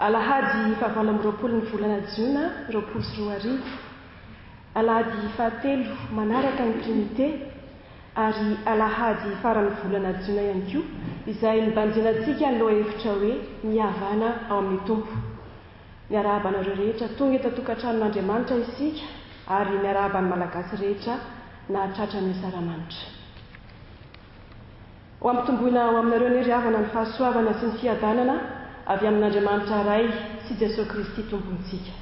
Alahady 20 ny volana Jiona 2024 alahady 7 manaraka ny trinité ary alahady farany volana Jiona ihany koa izay mibanjinantsika ny lohahevitra hoe mihavana ao amin'ny tompo. Miarahabanareo rehetra tonga eto tokantranon'Andriamanitra isika ary miarahaban'ny malagasy rehetra na tratra ny asaramanitra. Ho ampitomboina ao aminareo ny ry havana ny fahasoavana sy ny fiadanana avy amin'Andriamanitra ray sy Jesosy Kristy tompontsika.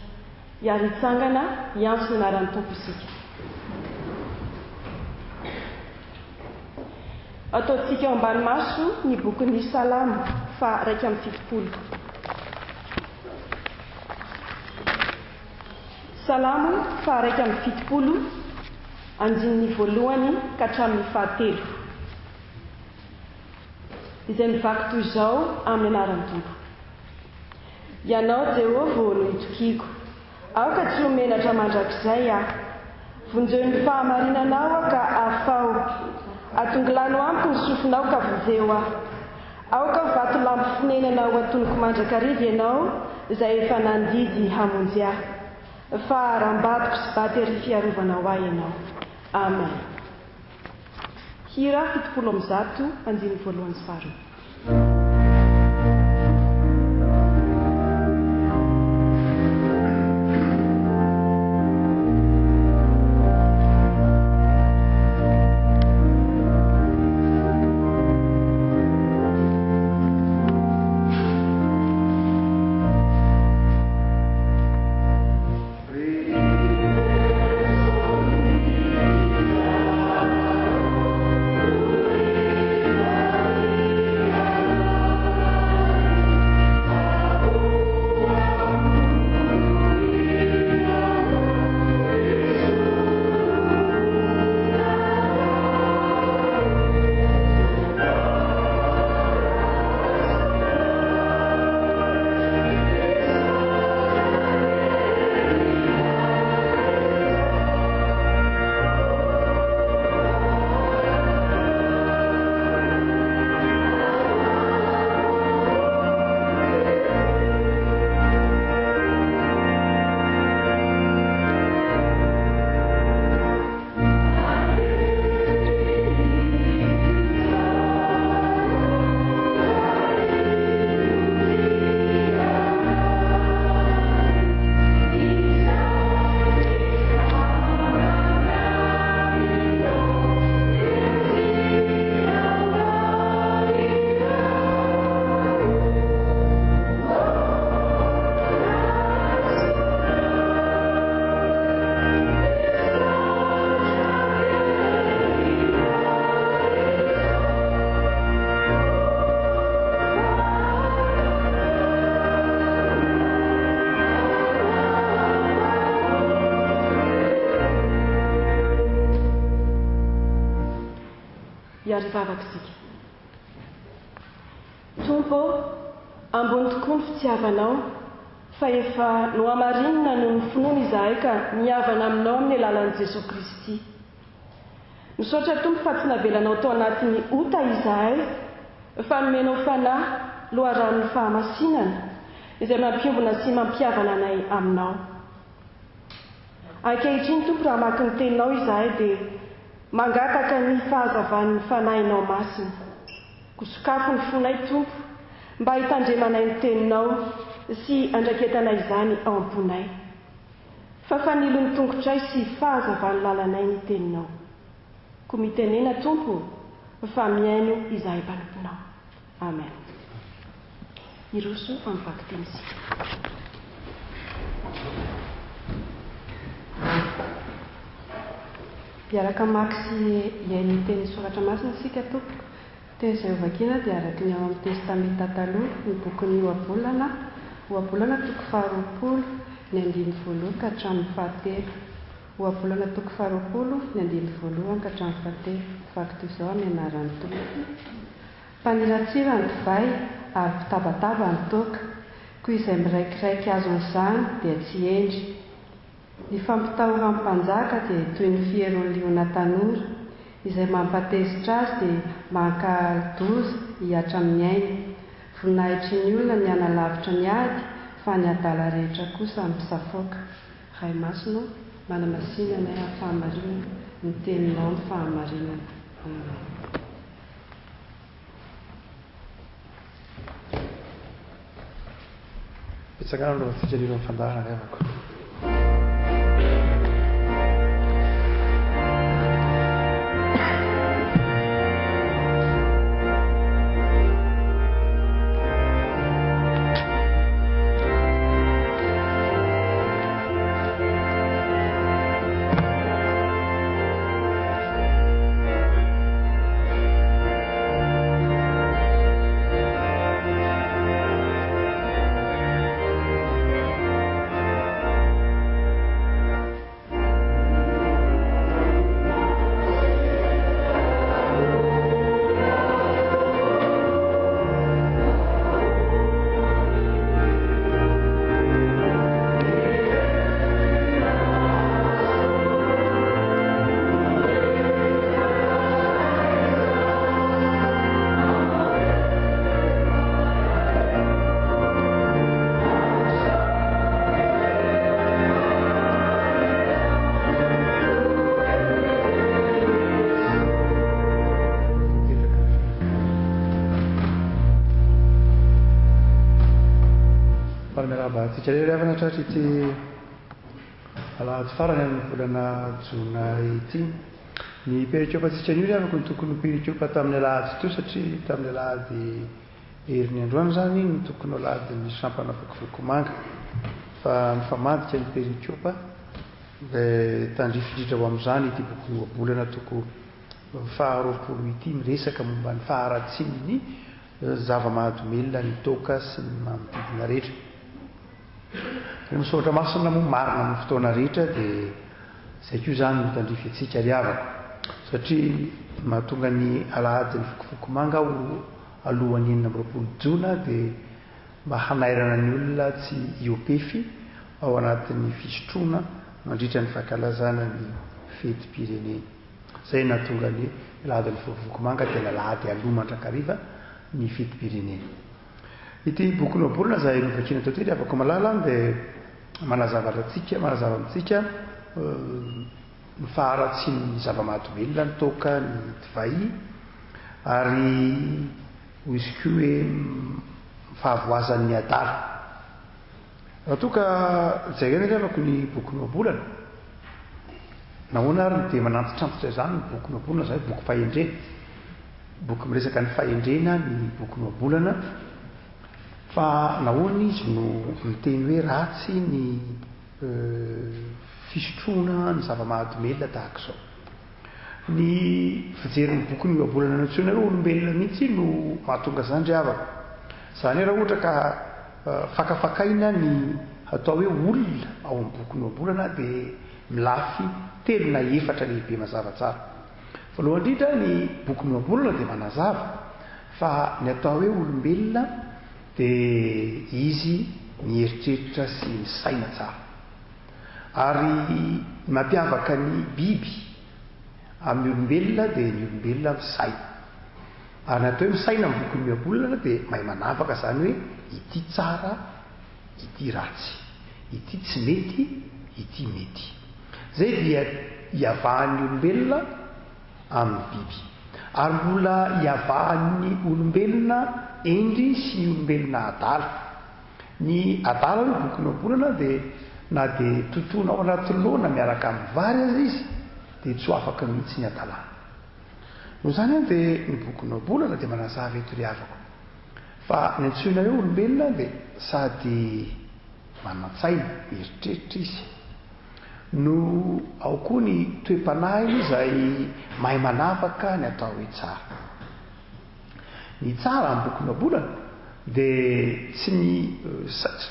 Iary hitsangana hiantso ny anaran'ny tompo isika. Ataontsika ao ambany maso ny bokin'ny Salamo fa 170. Salamo fa 170 andininy voalohany ka hatramin'ny 7 izay mivaky toy izao amin'ny anaran'ny tompo. Ianao Jehovah no itokiko, aoka tsy homenatra mandrakizay aho. Vonjeo ny fahamarinanao aho ka ahafao, atongilano amiko ny sofinao ka vozeo aho. Aoka ho vato lampy fonenanao atonoko mandrakariva ianao, izay efa nandidy hamonjy aho. Fa aram-batoko sy batery fiarovanao ahy ianao. Amen. Hira 70 andiny voalohany sy faharoa. Iary vavakisika. Tompo, ambony tokoa ny fitiavanao, fa efa no amarinina no ny finoana izahay ka mihavana aminao amin'ny alalan'i Jesosy Kristy. Misaotra Tompo fa tsy navelanao tao anatin'ny ota izahay, fa nomenao fanahy loharan'ny fahamasinana izay mampiombona sy mampihavana anay aminao. ankehitriny tompo raha maki ny teninao izahay dia mangataka ny fahazavan'ny fanahinao masina. Kosokafo ny fonay tompo mba hitandremanay ny teninao sy andraketana izany ao am-ponay. Fafanilo ny tongotray sy fahazavan'ny lalanay ny teninao. Ko mitenena tompo fa miaino izahay mpanomponao. Amen. Iroso amin'ny vakiteny sika. Miaraka mamaky sy iaino ny teny soratra masina sika tompo. Teny izay hovakiana dia araka ny ao amin'ny testamenta taloha ny bokin'ny ohabolana toko 20 ny 12 ka hatramin'ny 17. Ohabolana toko 20 ny 12 ka hatramin'ny 17. Vakito izao amin'ny anaran'ny tompo. Mpaniratsira ny divay ary mpitabataba ny toaka, koa izay miraikiraiky azony izany dia tsy endry. Ny fampitahoran'ny mpanjaka dia toy ny fieron'ny liona tanora, izay mampatezitra azy dia mankahaldoza hiatra amin'ny aina. Voninahitry ny olona ny analavitra ny ady, fa ny adala rehetra kosa misafoaka. Ray masonao, manamasinana amin'ny fahamarinana, ny teninao ny fahamarinana. Amen. Petsakana aloha fijaliana amin'ny fandarana revako. Tsikarerevana tratra ity alahady farany amin'ny volana jona ity. Ny perikiopantsika anio revako ny tokony perikiopa tamin'ny alahady teo satria tamin'ny alahady herin'ny androany zany ny tokony alahady ny sampana vokovoko-manga. Fa mifamadika ny perikiopa dia tandrifindrindra ho amin'izany ity boky ohabolana toko 20 ity miresaka momba ny faharatsiany zava-mahadomelona ny toaka sy ny manodidina rehetra. Misoratra masina moa marina amin'ny fotoana rehetra dia izay koa izany mitandrify antsika riavako satria mahatonga ny alahady ny vokovoko-manga alohan'ny 20 jona dia mba hanairana ny olona tsy hiopefy ao anatin'ny fisotroana mandritra ny fankalazana ny fetim-pirenena. Izay nahatonga ny alahady ny vokovoko-manga dia alahady aloha mandrakariva ny fetim-pirenena. Ity boky ohabolana izay novakina tao ty riavako malala dia manazava amintsika ny faharatsian'ny zava-mahadomelona ny toaka ny divay ary ho izy koa hoe fahavoazan'ny adala. Raha toa ka jairana riavako ny boky ohabolana nahoana ary dia manantitrantitra izany ny boky ohabolana izay boky fahendrena, boky miresaka ny fahendrena ny boky ohabolana. Fa nahoana izy no miteny hoe ratsy ny fisotroana ny zava-mahadomelona tahaka izao. Ny fijerin'ny boky ny ohabolana natsoina hoe olombelona mihitsy no mahatonga izany riavako. Izany hoe raha ohatra ka fakafakaina ny atao hoe olona ao amin'ny boky ny ohabolana dia milafy 3 na 4 lehibe mazava tsara. Voalohany indrindra ny boky ny ohabolana dia manazava fa ny atao hoe olombelona dia izy mieritreritra sy misaina tsara. Ary mampiavaka ny biby amin'ny olombelona dia ny olombelona misaina. Ary natao hoe misaina amin'ny boky ny ohabolana dia mahay manavaka izany hoe ity tsara, ity ratsy, ity tsy mety, ity mety. zay dia hiavahan'ny olombelona amin'ny biby ary mbola hiavahan'ny olombelona endry sy ny olombelona adala. Ny adala hoe boky noambolana dia na dia tontona ao anaty loana miaraka amin'ny vary azy izy dia tsy ho afaka mihitsy ny adalana. No zany a dia ny boky noambolana dia manazava eto ry havako fa ny antsoina hoe olombelona dia sady manan-tsaina mieritreritra izy no ao koa ny toe-panahy izay mahay manavaka ny atao hoe tsara. Ny tsara amin'ny boky noambolana dia tsy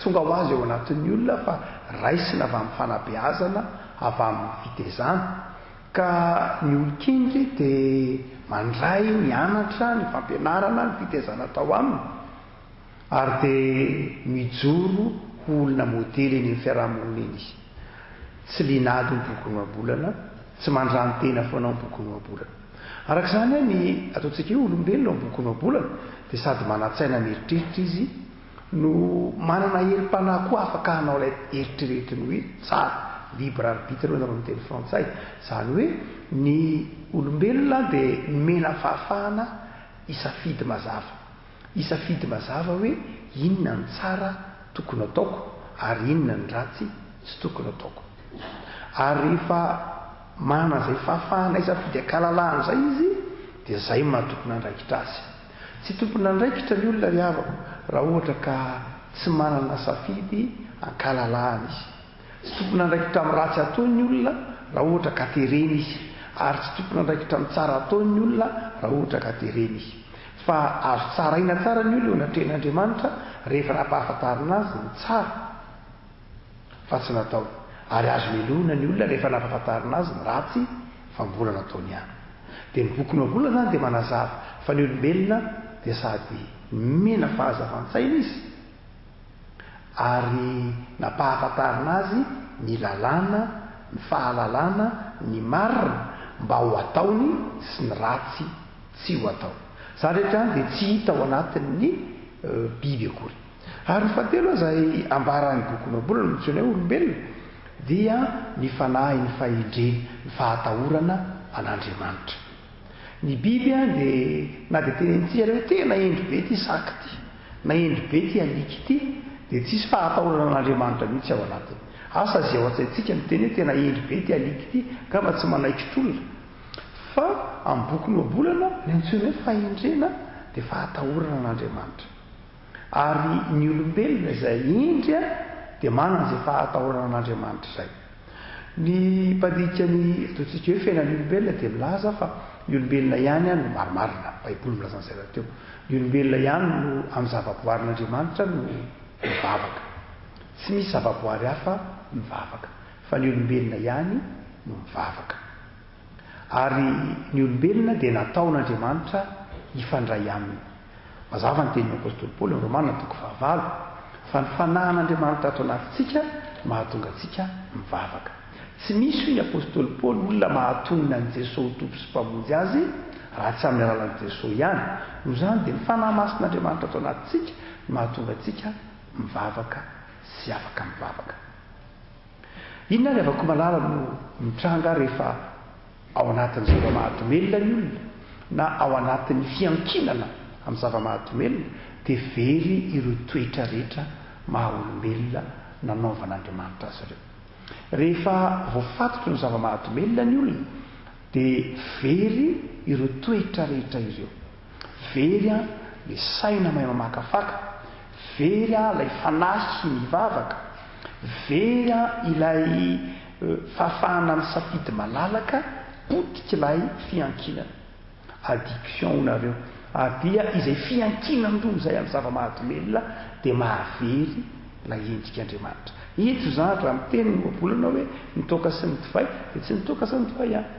tonga ho azy eo anatin'ny olona fa raisina avy amin'ny fanabeazana avy amin'ny fitezana ka ny olon-kendry dia mandray mianatra ny fampianarana ny fitezana atao aminy ary dia mijoro olona modely eny amin'ny fiarahamonina eny izy. Tsy linady ny boky noambolana, tsy mandrano tena foana ny boky noambolana. Arak'izany ny ataontsika hoe olombelona ny boky noambolana dia sady manan-tsaina mieritreritra izy no manana herim-panahy koa afaka hanao ilay eritreretiny hoe tsara, libre arbitre hoy nareo amin'ny teny frantsay. Izany hoe ny olombelona dia mena fahafahana isafidy mazava. Isafidy mazava hoe inona ny tsara tokony ataoko ary inona ny ratsy tsy tokony ataoko. Ary rehefa manana izay fahafahana isafidy akalalahana izay izy dia izay mahatokony andraikitra azy. Tsy tompony andraikitra ny olona ry havako raha ohatra ka tsy manana safidy ankalalahana izy. Tsy tompony andraikitra amin'ny ratsy ataony olona raha ohatra ka terena izy ary tsy tompony andraikitra amin'ny tsara ataony olona raha ohatra ka terena izy. Fa azo tsaraina tsara ny olona eo anatrehan'Andriamanitra rehefa nampahafantarina azy ny tsara fa tsy natao, ary azo melona ny olona rehefa nampahafantarina azy ny ratsy fa mbola nataony ihany. Dia ny boky noambolana zany dia manazava fa ny olombelona dia sady mena fahazavan-tsaina izy ary nampahafantarina azy ny lalàna, ny fahalalàna, ny marina mba ho ataony sy ny ratsy tsy ho atao. Izany rehetra dia tsy hita ao anatin'ny biby akory. Ary ny fahatelo izay ambaran'ny boky noambolana no antsoina hoe olombelona dia ny fanahy, ny fahendrena, ny fahatahorana an'Andriamanitra. Ny biby dia na dia tenentsika hoe tena endry be ty saky ty, na endry be ty alika ity, dia tsisy fahatahorana an'Andriamanitra mihitsy ao anatiny. Asa zay ao an-tsaintsika miteny hoe tena endry be ty alika ity ka mba tsy manaikitra olona. Fa amin'ny boky noambolana ny antsoina hoe fahendrena dia fahatahorana an'Andriamanitra. Ary ny olombelona izay endry dia manana izay fahatahorana an'Andriamanitra izay. Ny mpandika ny ataontsika hoe fiainan'ny olombelona dia milaza fa ny olombelona ihany no marimarina, baiboly milaza an'izay raha teo. Ny olombelona ihany no amin'ny zavaboarin'Andriamanitra no mivavaka. Tsy misy zavaboary hafa mivavaka fa ny olombelona ihany no mivavaka. Ary ny olombelona dia nataon'Andriamanitra hifandray aminy. Mazava ny tenin'ny apôstôly Paoly amin'ny Romanina 9:9 fa ny fanahin'Andriamanitra ato anatintsika mahatonga antsika mivavaka. Tsy misy ny apôstôly Paoly olona mahatonina an' Jesosy tompo sy mpamonjy azy raha tsy amin'ny alalan'i Jesosy ihany. No zany dia ny fanahy masin'Andriamanitra ato anatintsika mahatonga antsika mivavaka sy afaka mivavaka. Inona ny avako malala no mitranga rehefa ao anatin'ny zava-mahatomelona ny olona na ao anatin'ny fiankinana amin'ny zava-mahatomelona dia very ireo toetra rehetra maha-olombelona nanaovan'Andriamanitra azy ireo. Rehefa voafatotra ny zava-mahatomelona ny olona dia very ireo toetra rehetra ireo. Very ilay saina mahay mamakafaka, very ilay fanahy mivavaka, very ilay fahafahana misafidy malalaka potika ilay fiankinana. Addiction nareo dia izay fiankinan-doha izay amin'ny zava-mahatomelona dia mahavery ilay endrik'Andriamanitra. Eto izany raha miteny noambolana hoe nitoka sy ny divay dia tsy nitoka sy ny divay ihany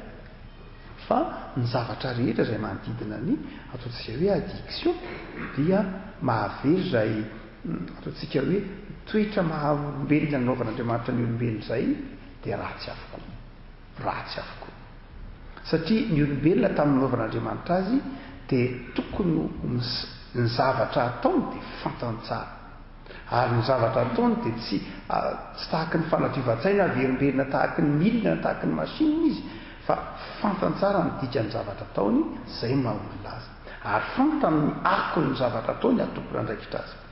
fa ny zavatra rehetra izay manodidina ny ataontsika hoe addiction dia mahavery izay ataontsika hoe toetra maha-olombelona nanaovan'Andriamanitra ny olombelona izay dia ratsy avokoa. Ratsy avokoa. Satria ny olombelona tamin'ny nanaovan'Andriamanitra azy dia tokony ny zavatra ataony dia fantany tsara. ary ny zavatra ataony dia tsy tahaka ny fanadiova-tsaina verimberina tahaka ny milina tahaka ny machine izy fa fantany tsara ny dikany zavatra ataony zay mahaolona azy ary fantany ny akony zavatra ataony atopona andraikitra azy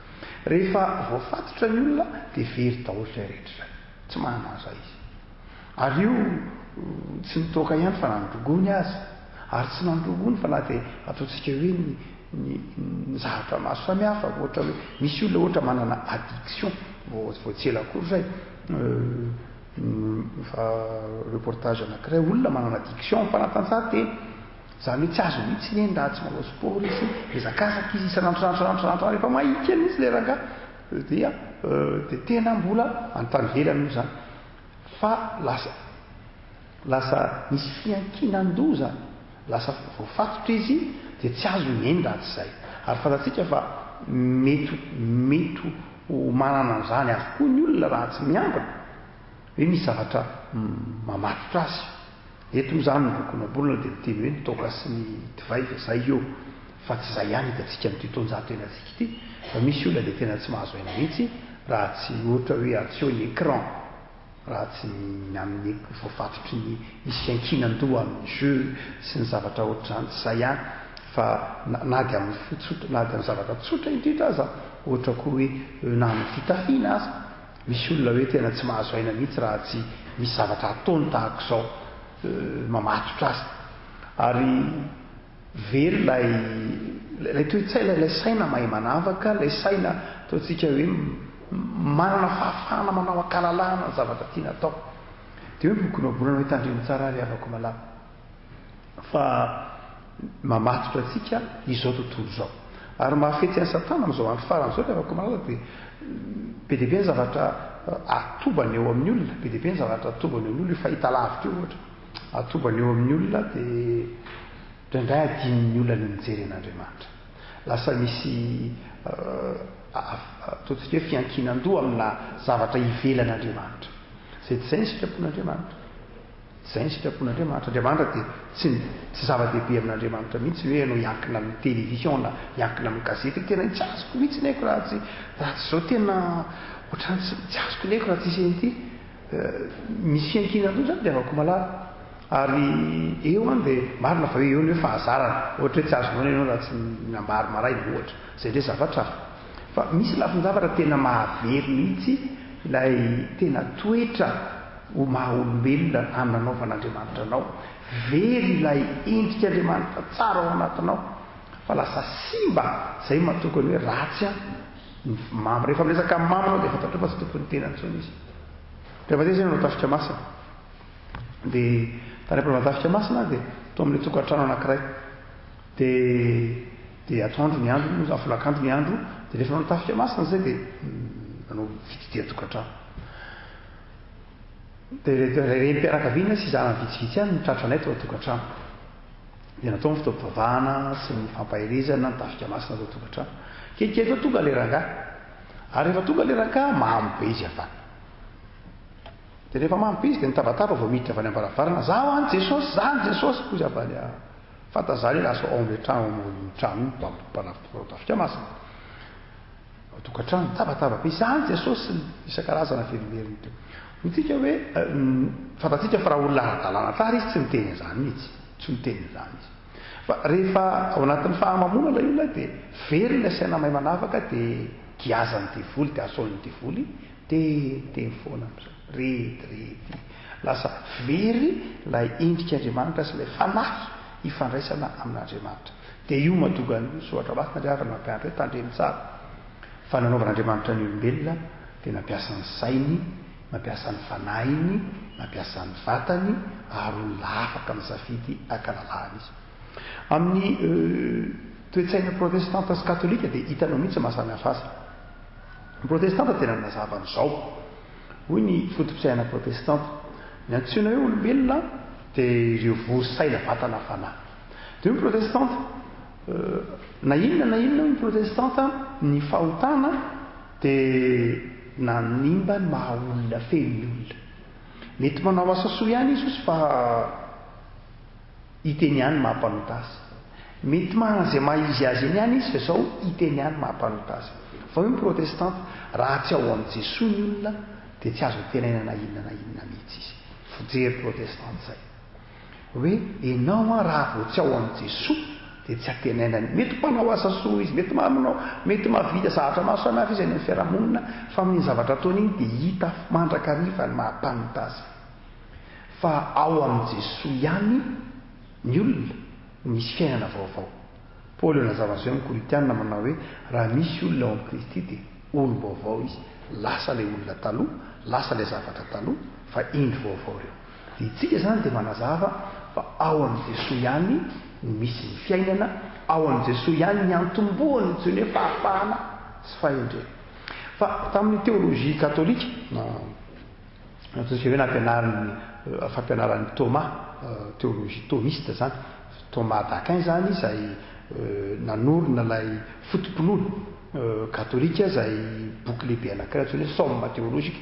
rehefa voafatotra ny olona dia very daholo ilay rehetra tsy mananaza izy ary io tsy mitoka ihany fa nandrogony azy ary tsy nandrogony fa na dia ataontsika hoe ny zavatra maso samihafa ohatra hoe misy olona ohatra manana addiction voatsela kory zay fa reportage anankiray olona manana addiction fanatanjahantena zany hoe tsy azo mihitsy ny endaha tsy manao sport izy ezakazaka izy isan'andro rehefa mahika mihitsy le ranga dia tena mbola antany velany moa zany fa lasa misy fiankinan-doza lasa voafatotra izy dia tsy azo mienda zay ary fantatsika fa mety manana an'izany avokoa ny olona raha tsy miambina hoe misy zavatra mamatotra azy eto mizany ny bokon'abolona dia miteny hoe nitoka sy ny divay fa zay eo fa tsy zay ihany hitantsika nytoetonjato eny atsika ity fa misy olona dia tena tsy mahazo aina mihitsy raha tsy ohatra hoe atseo ny écran raha tsy amin'ny voafatotry ny misy fiankinan-doha amin'ny jeu sy ny zavatra ohatr'izany tsy zay ihany fa na dia amin'ny fotsotra na dia ny zavatra tsotra indrindra aza ohatra koa hoe na amin'ny fitafiana aza misy olona hoe tena tsy mahazo aina mihitsy raha tsy misy zavatra ataony tahaka izao mamatotra azy ary very lay toe-tsaina lay saina mahay manavaka lay saina ataontsika hoe manana fahafahana manao akalalahana ny zavatra tiana atao dia hoe bokonao bolana hoe tandriny tsara ary avako malama fa mamatotra atsika izao tontolo zao ary mahafetsy any satana amin'izao andro faran'izao dia avako malala dia be dia be ny zavatra atobany eo amin'ny olona be dia be ny zavatra atobany eo amin'ny olona fahita lavitra io ohatra atobany eo amin'ny olona dia indraindray adin'ny olona ny mijery an'Andriamanitra lasa misy ataontsika hoe fiankinan-doha amina zavatra ivelan'Andriamanitra zay tsy zay ny sitrapon'Andriamanitra zay ny sitrapon'Andriamanitra Andriamanitra dia tsy zava-dehibe amin'Andriamanitra mihitsy hoe anao hiankina amin'ny télévision na hiankina amin'ny gazety tena tsy azoko mihitsy naiko raha tsy zao tena ohatrany tsy azoko naiko raha tsy iseny ity misy fiankinan-doha zany dia avako malala ary eo any dia marina fa hoe eo ny hoe fahazarana ohatra hoe tsy azonao ianao raha tsy nambary maraina ohatra zay ndray zavatra fa misy lafin-javatra tena mahavery mihitsy ilay tena toetra ho maha-olombelona amin'ny nanaovan'Andriamanitra anao very ilay endrik'Andriamanitra tsara ao anatinao fa lasa simba zay mahatokany hoe ratsy mamy rehefa miresaka maminao dia fatatra fa tsy tokony tena ntsony izy rehefa tey zay nanao tafika masina dia tarehefa tafika masina dia to amin'ilay tokantrano anankiray dia atoandro ny andro afolakandro ny andro dia rehefa nanao tafika masina zay dia nanao fitidia tokantrano dia reny mpiarakaviana sy izana vitsivitsy ihany mitratra anay tao tokantrano dia natao ny fitaovavahana sy ny fampahirizana ny tafika masina tao tokantrano kelikely tao tonga le rangahy ary rehefa tonga le rangahy mambe izy avany dia rehefa mambe izy dia nitabataba vao miditra avany ambaravarana zaho any Jesosy zany Jesosy koa izy avany fantazany lasa ao amin'ilay trano tafika masina tokantrano tabataba be zany Jesosy isan-karazana verimeriny teo mitsika hoe fantatsika fa raha olona ara-dalàna tsara izy tsy miteny an'izany mihitsy tsy miteny an'izany izy fa rehefa ao anatin'ny fahamamona ilay olona dia very ilay saina mahay manavaka dia giazany devoly dia asaony devoly teny foana amin'izao rety lasa very ilay endrik'Andriamanitra sy ilay fanahy hifandraisana amin'Andriamanitra dia io mahatonga ny soatra masina Andry avy mampianatra hoe tandremy tsara fa nanaovan'Andriamanitra ny olombelona dia nampiasa ny sainy mampiasa ny fanahiny mampiasa ny vatany ary olona afaka misafidy akalalahana izy amin'ny toe-tsaina protestanta sy katolika dia hitanao mihitsy mahasamihafa azy ny protestanta tena nazava an'izao hoy ny fotom-pisaina protestanta ny antsoina hoe olombelona dia ireo vory saina vatana fanahy dia ny protestanta na inona ny protestanta ny fahotana dia nanimba ny maha-olona feny olona mety manao asa soa ihany izy fa iteny ihany mahampanota azy mety mahana zay maizy azy eny ihany izy fa zao iteny ihany mahampanota azy fa hoe protestante raha tsy ao amin'ny Jesosy ny olona dia tsy azo tenainana inona na inona mihitsy izy fijery protestante zay hoe ianao a raha vao tsy ao amin'ny Jesosy dia tsy atenainany mety mpanao asa soa izy mety maminao mety mahavita zavatra maro samihafa izy any amin'ny fiarahamonina fa amin'iny zavatra ataony iny dia hita mandrakariva ny mahampanota azy fa ao amin'ny Jesosy ihany ny olona misy fiainana vaovao. Paoly nazava an'izay amin'ny Korintiana manao hoe raha misy olona ao amin'ny Kristy dia olom-baovao izy, lasa ilay olona taloha, lasa ilay zavatra taloha fa indro vaovao reo. Dia itsika zany dia manazava fa ao amin'ny Jesosy ihany misy ny fiainana, ao amin'ny Jesosy ihany ny antombohany tsy hoe fahafahana sy fahendrena. Fa tamin'ny théologie katolika hoe fampianaran'ny Thomas, théologie thomiste zany, Thomas d'Aquin zany izay nanorina ilay fotompinoana katolika izay boky lehibe anankiray tsy hoe somme théologique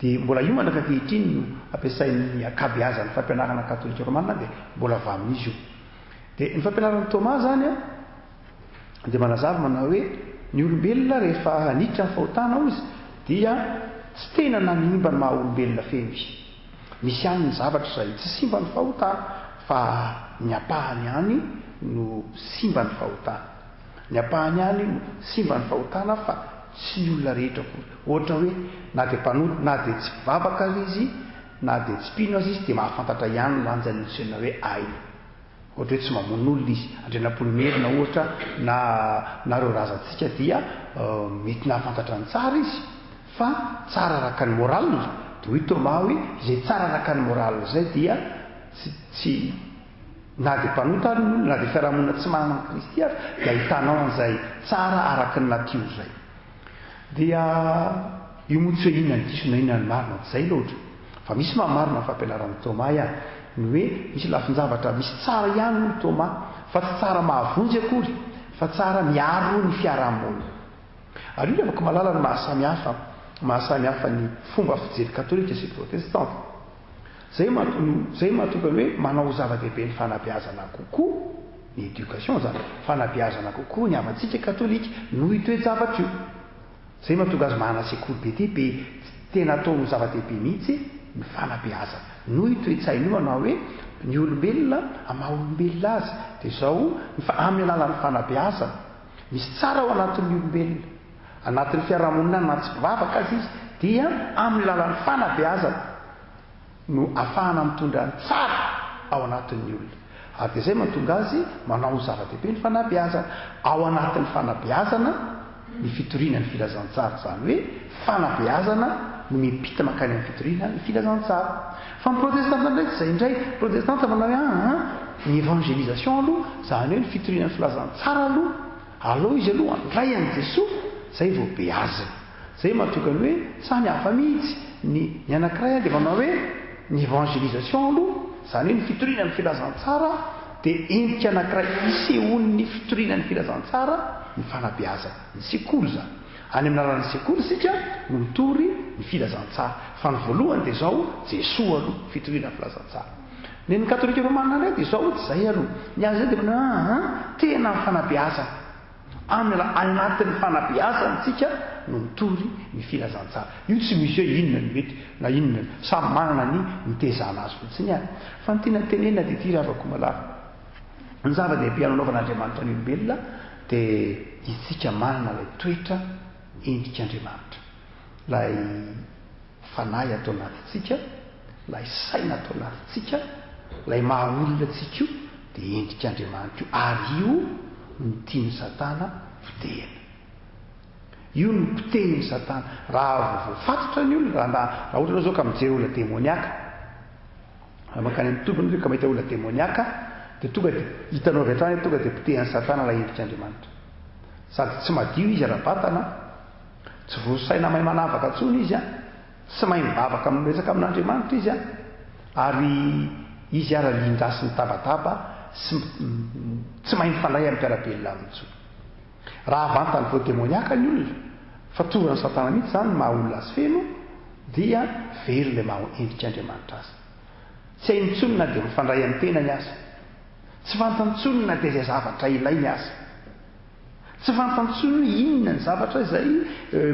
dia mbola io manaka ankehitriny no ampiasain'ny akabeazan'ny fampianarana katolika romanina dia mbola avy amin'izy io. Dia ny fampianaran'ny Thomas zany a dia manazava manao hoe ny olombelona rehefa haniditra ny fahotana izy dia tsy tena nanimba ny maha olombelona feno izy. Misy ihany ny zavatra izay tsy simba ny fahotana fa ny apahany ihany no simba ny fahotana. Ny apahany ihany no simba ny fahotana fa tsy ny olona rehetra koa. Ohatra hoe na dia mpanota na dia tsy vavaka izy na dia tsy mpino azy izy dia mahafantatra ihany ny lanjany nitsoina hoe aina. Ohatra hoe tsy mamon'olona izy andrenam-polomerina ohatra na reo razantsika dia mety nahafantatra ny tsara izy fa tsara araka ny moralina dia hoe Thomas hoe izay tsara araka ny moralina zay dia tsy na dia mpanota ny olona na dia fiarahamonina tsy manana ny Kristy ary dia ahitanao an'izay tsara araka ny natiora zay. Dia io moa tsy hoe inona ny diso na inona ny marina zay loatra fa misy mamarina ny fampianaran'ny Thomas ihany ny hoe misy lafin-javatra misy tsara ihany ny Thomas fa tsy tsara mahavonjy akory fa tsara miaro ny fiarahamonina. Ary io afaka malala ny mahasamihafa ny fomba fijery katolika sy protestante. Zay mahatonga hoe manao zava-dehibe ny fanabeazana kokoa ny éducation zany fanabeazana kokoa ny avantsika katolika noho itoe-javatra io. Zay mahatonga azy manana sekoly be dehibe tena ataony zava-dehibe mihitsy ny fanabeazana noho itoe-tsaina io manao hoe ny olombelona amaha olombelona azy dia izao fa amin'ny alalan'ny fanabeazana misy tsara ao anatin'ny olombelona anatin'ny fiarahamonina na tsy mpivavaka azy izy dia amin'ny alalan'ny fanabeazana no ahafahana mitondra ny tsara ao anatin'ny olona. Ary dia izay mahatonga azy manao zava-dehibe ny fanabeazana ao anatin'ny fanabeazana ny fitoriana ny filazantsara zany hoe fanabeazana no mipita makany amin'ny fitoriana ny filazantsara. Fa ny protestante ndraiky izay indray protestante manao hoe ny évangélisation aloha zany hoe ny fitoriana ny filazantsara aloha izy aloha andray an'i Jesosy zay vao beazina. Zay mahatonga ny hoe samy hafa mihitsy ny anankiray dia manao hoe ny évangélisation aloha zany hoe ny fitoriana ny filazantsara dia endrika anankiray isehoan'ny fitoriana ny filazantsara ny fanabeazana ny sekoly zany. Any amin'ny alalan'ny sekoly sika no mitory ny filazantsara fa ny voalohany dia izao Jesosy aloha fitoriana ny filazantsara. Ny katolika romanina indray dia izao tsy izay aloha ny azy zay dia manao tena ny fanabeazana any anatin'ny fanabeazana tsika no mitory ny filazantsara. Io tsy misy hoe inona ny mety na inona samy manana ny mitezana azy fotsiny ihany fa ny tena tenenina dia ity ravako malala ny zava-dehibe anaovan'Andriamanitra ny olombelona dia itsika manana ilay toetra endrik'Andriamanitra, ilay fanahy atao anatintsika, ilay saina atao anatintsika, ilay mahaolona tsika io dia endrik'Andriamanitra io ary io no tiany Satana potehana. Io no potehany Satana raha voafatotra ny olona raha ohatra zao ka mijery olona demoniaka makany amin'ny tompony ka mahita olona demoniaka dia tonga dia hitanao avy hatrany tonga dia potehany Satana ilay endrik'Andriamanitra. Sady tsy madio izy ara-batana, tsy voasaina mahay manavaka intsony izy tsy mahay mivavaka miresaka amin'Andriamanitra izy ary izy ara-linda sy mitabataba tsy mahay mifandray amin'ny mpiarabelona amin'intsony. Raha vantany vao demoniaka ny olona fa tovana Satana mihitsy zany maha olona azy feno dia very ilay maha endrik'Andriamanitra azy. Tsy hainy intsony na dia mifandray amin'ny tenany azy tsy fantantsonina dia izay zavatra ilay ny azy, tsy fantantsonina inona ny zavatra izay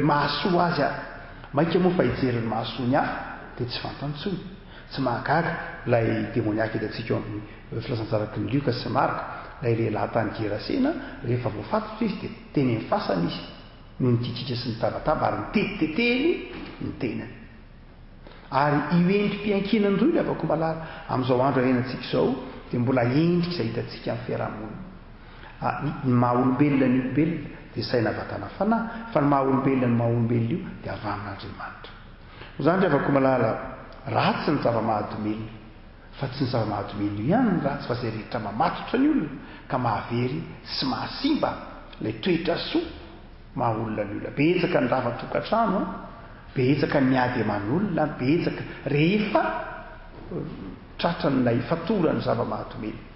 mahasoa azy a mainka moa fa hijeriny mahasoa ny hafa dia tsy fantantsony, tsy mahagaga ilay demoniaka hitantsika eo amin'ny filasantsaraky ny Lioka sy Marka, ilay lehilahy tany Gerasena rehefa voafatotra izy dia teny amin'ny fasana izy no nititritra sy nitabataba ary nitetitetehny ny tenany. Ary io endrim-piankinan-droy ny avako malala amin'izao andro ahenantsika izao dia mbola endrika izay hitantsika amin'ny fiarahamonina. Ny maha-olombelona ny olombelona dia saina vatana fanahy, fa ny maha-olombelona ny maha-olombelona io dia avy amin'Andriamanitra. Izany dia avako malala ratsy ny zava-mahadomelina, fa tsy ny zava-mahadomelina ihany ny ratsy, fa izay rehetra mamatotra ny olona ka mahavery sy mahasimba ilay toetra soa maha-olona ny olona. Betsaka ny rava-tokantrano, betsaka ny miady aman'olona, betsaka rehefa tratran'ilay fatorany zava-mahadomelina.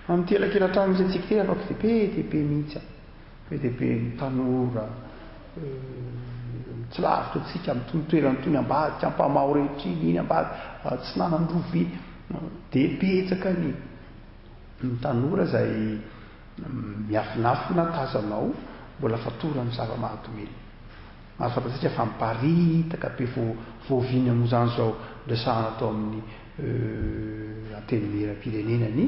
Amin'ny elakelan-trano misy antsika tena afaka dia be mihitsy, be ny tanora tsy lavitra antsika amin'ny toerany tony ambadika ampamao rehetra iny ambady tsy nanan-drobe dia betsaka ny tanora izay miafinafina tazanao mbola fatorany zava-mahadomelina. Maro fantatsika fa miparitaka be voaviany moa izany izao resahana atao amin'ny antenimieram-pirenena ny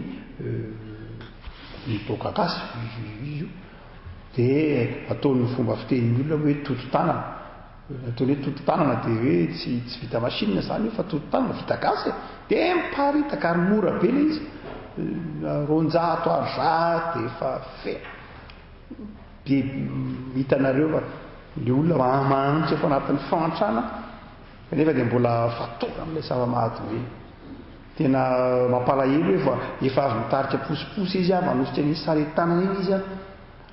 tokakasy io dia ataon'ny fomba fitenin'ny olona hoe toto-tanana, ataony hoe toto-tanana dia hoe tsy vita masinina izany io fa toto-tanana vita gasy dia miparitaka ary mora be ilay izy, ronjato ary dia efa fe dia hitanareo fa ilay olona mahanitra efa anatin'ny fantrana kanefa dia mbola fatora amin'ilay zava-mahadomelina. Tena mampalahelo hoe efa avy mitarika posiposy izy avy anositra ny saretanana iny izy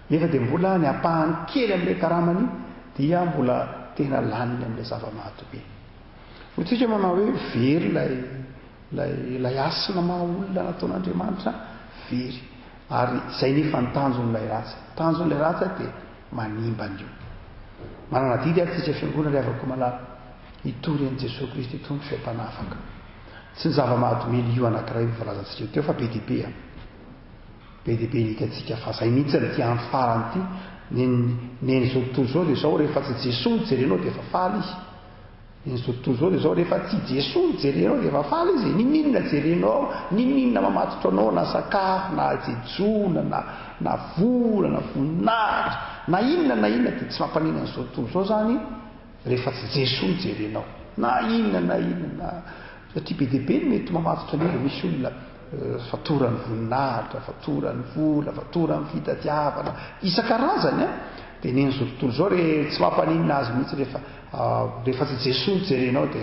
nefa dia mbola ny ampahany kely amin'ilay karamany dia mbola tena laniny amin'ilay zava-mahadomelina. Ohatsika manao hoe very ilay asina maha-olona nataon'Andriamanitra very, ary izay nefa ny tanjon'ilay ratsy, tanjon'ilay ratsy dia manimba an'io. Manana didy ary tsika fiangonana avako malala hitory an'i Jesosy Kristy itony fiam-panafaka. Tsy ny zava-mahadomelina io anankiray voalazantsika teo fa be dia be ny hitantsika fa izay mihitsy ny tia amin'ny farany ity nen'izao tontolo izao dia izao rehefa tsy Jesosy ny jerenao dia efa faly izy. Nen'izao tontolo izao dia izao rehefa tsy Jesosy ny jerenao dia efa faly izy. Ninona jerenao, ninona mamatotra anao, na sakafo, na jejona, na vola, na voninahitra, na inona dia tsy mampanina an'izao tontolo izao zany rehefa tsy Jesosy ny jerenao. Na inona satria be dia be ny mety mamatotra ny olona. Misy olona fatorany voninahitra, fatorany vola, fatorany fitadiavana isan-karazany dia nen'izao tontolo izao tsy mampanina azy mihitsy rehefa tsy Jesosy ny jerenao dia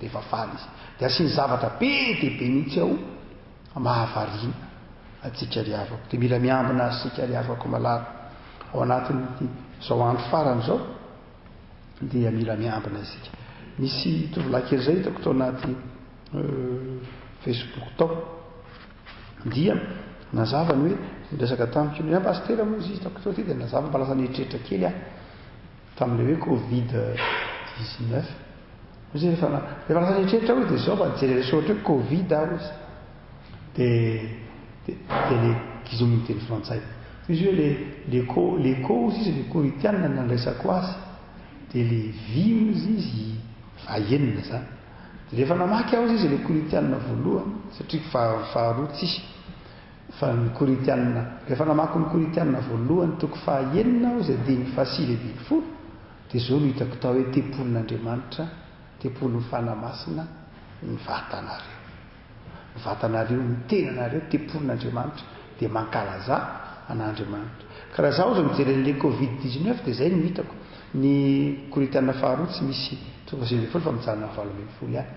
efa faly izy. Dia asiany zavatra be dia be mihitsy ao mahavariana atsika ry havako. Dia mila miambina asika ry havako malala ao anatin'izao andro farany izao dia mila miambina isika. Nisy tovolahy kely izay hitako tao anaty Facebook tao dia nazavany hoe miresaka tamiko ny pastera moa izy hitako tao ty dia nazava mba lasa nieritreritra kely tamin'ilay hoe Covid-19 rehefa lasa nieritreritra hoe dia zao mba nijery resaotra hoe Covid aho izy dia le gizomy ny teny frantsay izy hoe l'écho izy le koritianina nandraisako azy dia le vimy izy vahenina zany. Rehefa namaky aho izy le koritianina voalohany satria faharoa tsisy fa ny koritianina rehefa namaky ny koritianina voalohany toko fahaenina aho izay dia ny fahasily dimy folo dia izao no hitako tao hoe tempolin'Andriamanitra, tempolin'ny fanamasina ny vatanareo ny tenanareo tempolin'Andriamanitra dia mankalaza an'Andriamanitra. Ka raha zaho zao mijery an'ilay Covid-19 dia izay no hitako ny koritianina faharoa tsy misy toko fahasimby folo fa mijanona valomby folo ihany.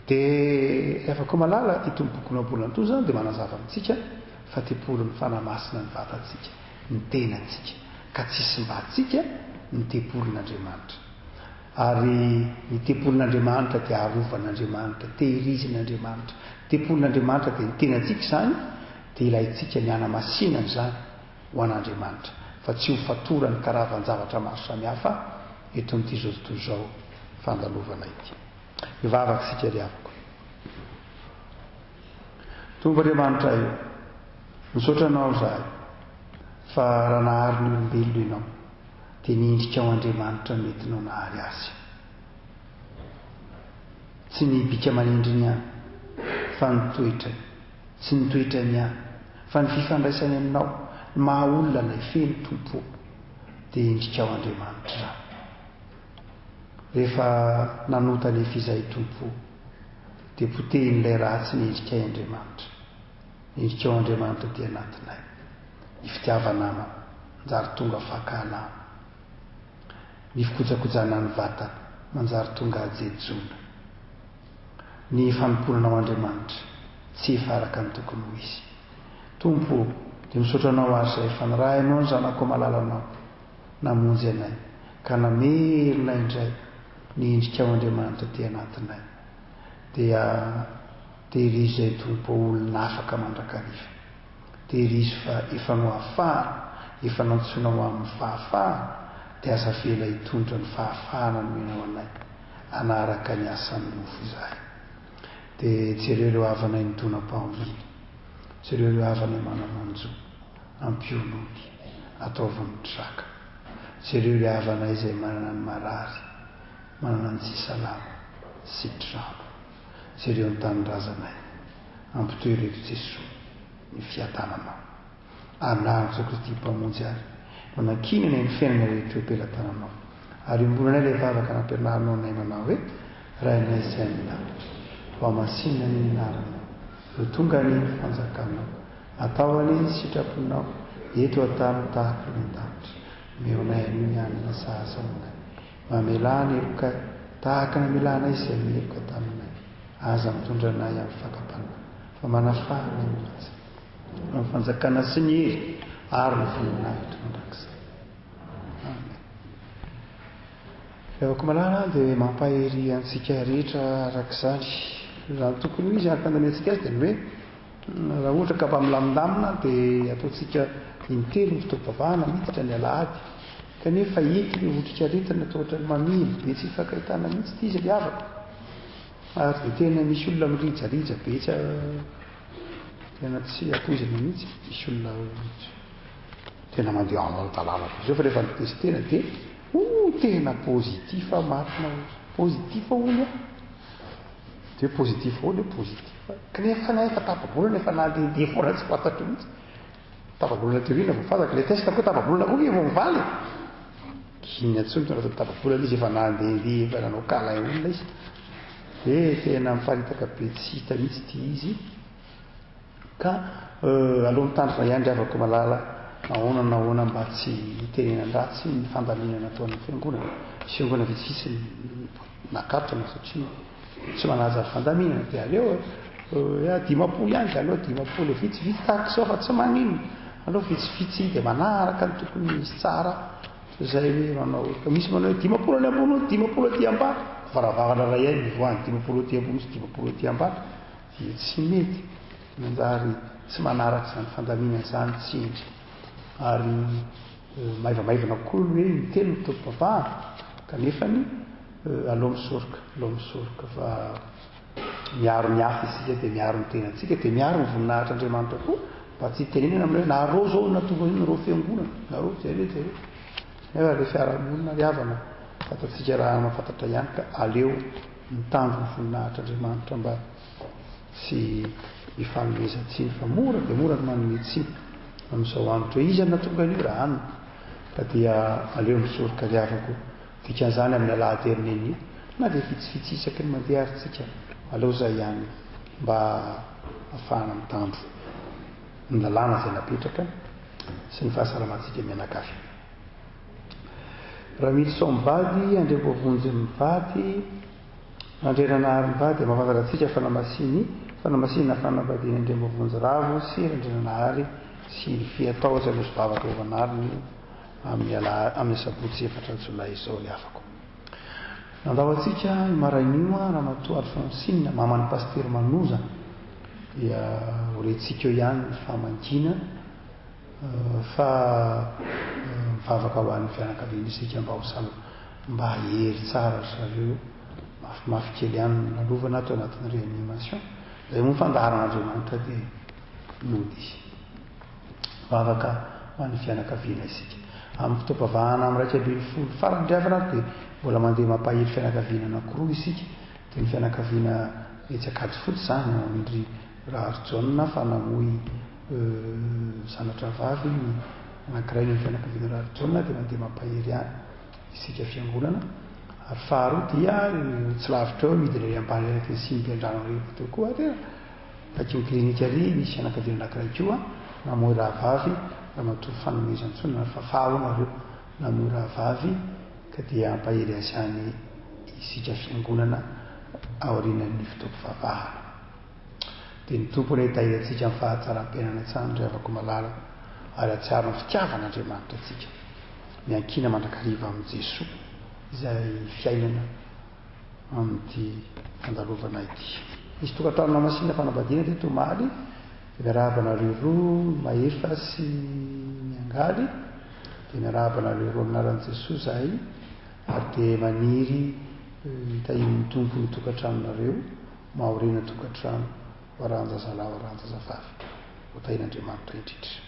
Dia afaka malala ito boky nabolana zany dia manazava amintsika fa tempolin'ny fanamasina ny vatantsika, ny tenantsika, ka tsy simbantsika ny tempolin'Andriamanitra. Ary ny tempolin'Andriamanitra dia arovan'Andriamanitra, tehirizin'Andriamanitra. Tempolin'Andriamanitra dia ny tenantsika izany dia ilayntsika ny anamasinana izany ho an'Andriamanitra fa tsy ho fatorany karavan-javatra maro samihafa eto amin'ity zao tontolo izao fandalovana ity. Mivavaka isika ry havako. Tombo Andriamanitra io misaotranao zahay fa raha nahary ny olombelona ianao dia niindrika ao Andriamanitra metinao nahary azy, tsy ny bika manindriny ihany fa nitoetrany, tsy nitoetrany ihany fa ny fifandraisany aminao, ny maha olona ilay feno tompo dia indrika ao Andriamanitra. Rehefa nanota nefa izay tompo dia potehin'ilay ratsy niendrika Andriamanitra, niendrika ao Andriamanitra dia anatinay ny fitiavanama manjary tonga fahakalana, ny fikojakojana ny vatana manjary tonga ajejona, ny fanomponana ao Andriamanitra tsy efa araka ny tokony ho izy. Tompo, dia misaotranao azy izay fa ny raha ianao ny zanako malalanao namonjy anay ka namelona indray niendrika ao Andriamanitra dia anatinay, dia tehirizo izay tompo olona afaka mandrakariva, tehirizo fa efa no hafahana, efa nantsoinao amin'ny fahafahana, dia aza vela hitondra ny fahafahana nomenao anay anaraka ny asan'ny nofo izahay. Dia jereo ireo havanay nitona mpaonginy, jereo ireo havanay manananjo ampionony ataoviny traka, jereo ireo havanay izay manana ny marary, manana ny tsy salama sy trano, jereo ny tanindrazanay ampitoereto Jesosy ny fiatananao. Amin'any Jesoa Kristy mpamonjy ary manakinana ny fiainana rehetra am-pelantananao, ary ombonanay ilay vavaka nampianarinao nay manao hoe rainay izay milavitra ho amasinina ny anarana ho tonga ny fanjakanao, atao aleny sitraponao eto atano tahaka ny an-davitra, meonay anio ianina sahaza aminay, mamelana eroka tahaka ny amelanay izay meloka taminay, aza mitondra anay amin'ny fakapana fa manafahana milaza amin'ny fanjakana sy ny hery ary ny voninahitra mandrakizay. Amen. Rehefa malala dia mampahery antsika rehetra arak'izany raha tokony ho izy ankandamiantsika azy dia hoe raha ohatra ka mpamilamindamina dia ataontsika intelo ny fotoam-pavahana miditra ny alahady, kanefa ety ny otrika retina atao ohatra ny mamily be tsy hifankahitana mihitsy ity izy liavaka, ary dia tena misy olona mirijarija be tena tsy apoizina mihitsy, misy olona tena mandeha aman-talalaka izao fa rehefa nitestena dia tena pozitifa marina pozitifa ony dia pozitif ony pozitif, kanefa nay fa tapabolana efa nandehandeha foana tsy fantatro mihitsy, tapabolana teoriana vao fantatra ilay tesika koa tapabolana koa evo mivaly inona antsony tonga atao tapabolana izy efa nandehandeha efa nanao kalay olona izy, dia tena mifaritaka be tsy hita mihitsy ity izy. Ka aloha mitandrina ihany riavako malala nahoana mba tsy hitenenan-dratsy ny fandaminana ataon'ny fiangonana, fiangonana vitsivitsy nakatona satria tsy manaja fandaminana, dia aleo dimapolo ihany, dia aleo dimapolo vitsivitsy tahaka izao fa tsy maninona, aleo vitsivitsy dia manaraka ny tokony misy tsara izay hoe manao, misy manao hoe dimapolo any ambony dimapolo aty ambany, varavavana ray ihany mivoany dimapolo aty ambony sy dimapolo aty ambany, dia tsy mety, manjary tsy manaraka izany fandaminana izany tsy endry, ary maivamaivana koa hoe mitelo ny fotoam-pavahana, kanefa ny aleo misoroka fa miaro ny hafa isika dia miaro ny tenantsika dia miaro ny voninahitr'Andriamanitra koa mba tsy tenenana amin'ny hoe nareo zao natonga io nareo fiangonana nareo jereo nefa le fiarahamonina ry havana fantatsika raha mahafantatra ihany ka aleo mitanjo ny voninahitr'Andriamanitra mba sy hifanomezantsiny fa mora dia mora ny manometsiny amin'izao andro hoe izy natonga an'io raha anina, ka dia aleo misoroka ry havako dikan'izany amin'ny alahady herineny na dia vitsivitsy isaky ny mandeha arytsika aleo izay ihany mba ahafahana mitandro ny lalàna izay napetraka sy ny fahasalamantsika mianakafy. Raha mity sao mivady andrem-boavonjy mivady nandrerana ary mivady dia mahafantatra antsika fanamasinina fanambadiana andrem-boavonjy ravo sy randrenana ary sy ny fiatao izay loso vavaka ovanariny amin'ny sabotsy 4 jolay izao hiafako. Nandao antsika marainio ramatoa Alfonsinina maman'ny paster Manoza dia horentsika eo ihany ny famangina fa mivavaka ho an'ny fianakaviana isika mba hosalo mba hery tsara zareo mafimafy kely ihany nalovana ato anatin'ny réanimation izay moa fandaharan'Andriamanitra dia nody izy. vavaka ho an'ny fianakaviana isika amin'ny fotoam-pavahana amin'ny raika ambin'ny folo farany driavana ary dia mbola mandeha mampahely fianakaviana anankiroa isika dia ny fianakaviana etsakady fotsy zany ao amin'ry raharojaona fa namoy zanatra vavy anankiray ny fianakaviana raharojaona dia mandeha mampahely any isika fiangonana ary faharoa dia tsy lavitra eo midina ry ambany araky ny simby-andrano revo teo koa tena aky ny klinika ary misy fianakaviana anankiray koa namoy rahavavy raha matovy fanomezantsonana fa fahaonareo namoy rahavavy ka dia ampahely azy any isika fiangonana aorinan'ny fotoam-pivavahana dia ny tompony tahirantsika amin'ny fahatsaram-piainana tsany ry avako malala ary atsiaro ny fitiavan'Andriamanitra atsika miankina mandrakariva amin'ny Jesoa izay fiainana amin'ity fandalovana ity misy tokantrano masina fanambadiana teto maly dia miarabanareo roa maefa sy miangaly dia miarabanareo roa aminaran'i Jesoa zahay ary dia maniry tahiny tompo ny tokantranonareo maorina tokantrano varanja zalahy varanja zavavy ho tahin'Andriamanitra indrindra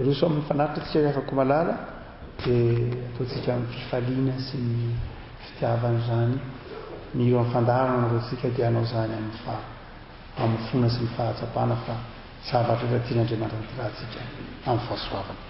roso amin'ny fanaritra tsika afako malala dia ataontsika amin'ny fifaliana sy ny fitiavana zany miro amin'ny fandarana roatsika dia anao zany amin'ny fona sy ny fahatsapana fa zavatra raha tian'Andriamanitra tirahantsika amin'ny fahasoavana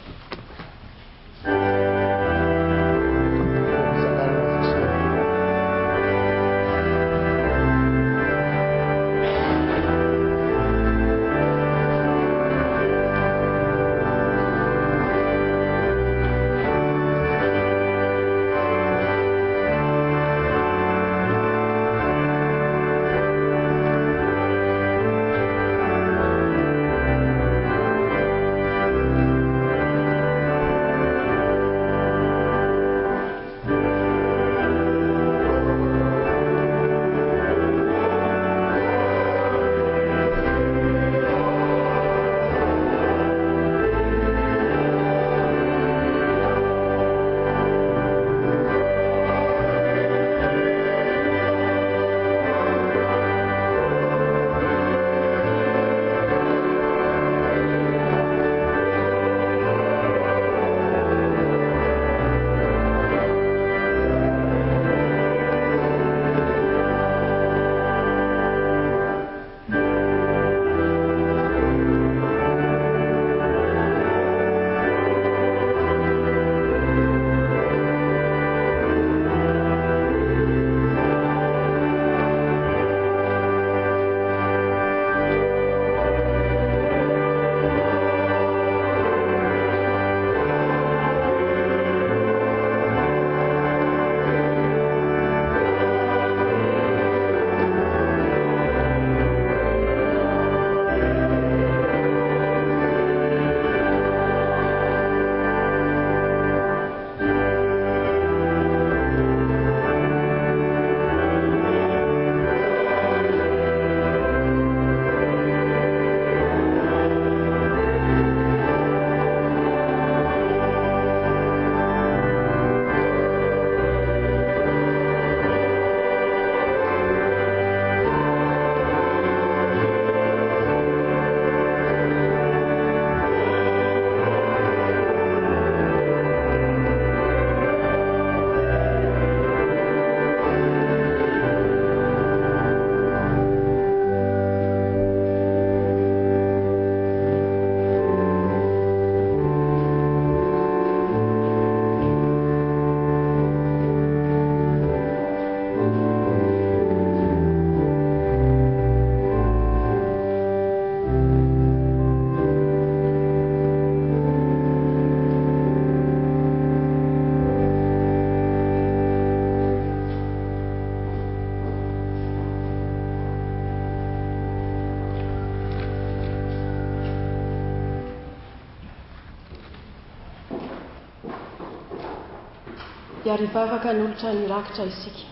dia rivavaka ny olotra nirakitra isika.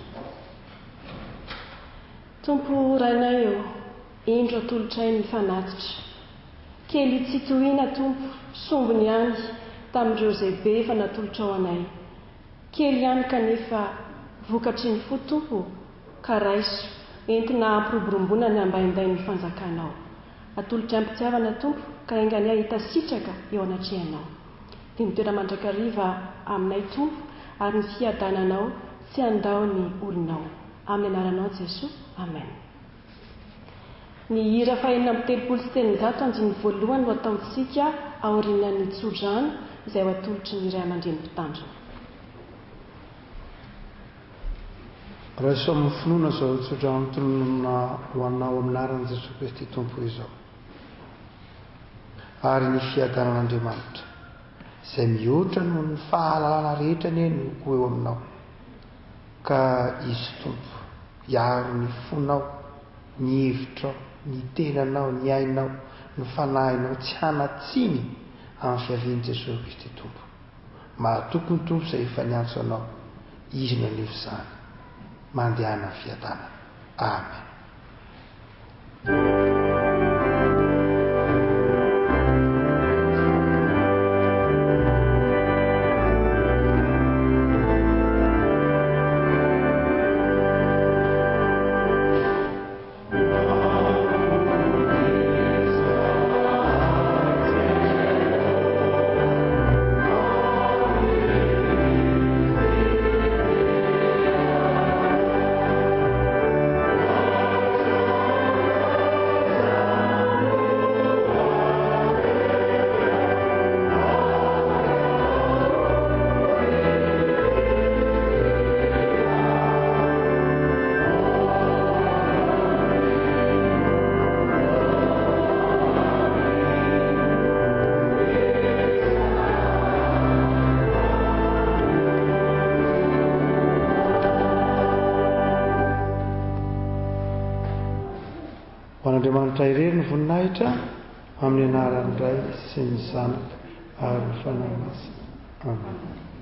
Tompo rainay eo, indro atolotray ny fanatitra. Kely tsy tohina tompo, sombony ihany tamin'ireo izay be efa natolotra ao anay. Kely ihany kanefa vokatry ny fo tompo, ka raiso entina ampiroborombona ny ambainday ny fanjakanao. atolotra ampitiavana tompo ka aingany ahita sitraka eo anatrehanao. Dia mitoera mandrakariva aminay tompo ary ny fiadananao tsy andao ny olonao. Amin'ny anaranao Jesosy. Amen. Ny hira fahenina amby 330 andiny voalohany no ataontsika aorianan'ny tsodrano izay ho atolotry ny iray aman-dreny mpitandrina. Raha iso amin'ny finoana izao tsodrano tonona ho anao aminaran'i Jesosy Kristy tompo izao ary ny fiadanan'Andriamanitra izay mihoatra noho ny fahalalana rehetra no ho eo aminao, ka izy tompo hiaro ny fonao, ny hevitrao, ny tenanao, ny ainao, ny fanahinao tsy hanatsiny amin'ny fiavian'i Jesosy Kristy tompo. Mahatoky ny tompo izay efa niantso anao, izy no anevo izany mandehana ny fiadanana. Amen. Andriamanitra irery ny voninahitra amin'ny anaran'ny Ray sy ny Zanaka ary ny fanahy masina. Amen.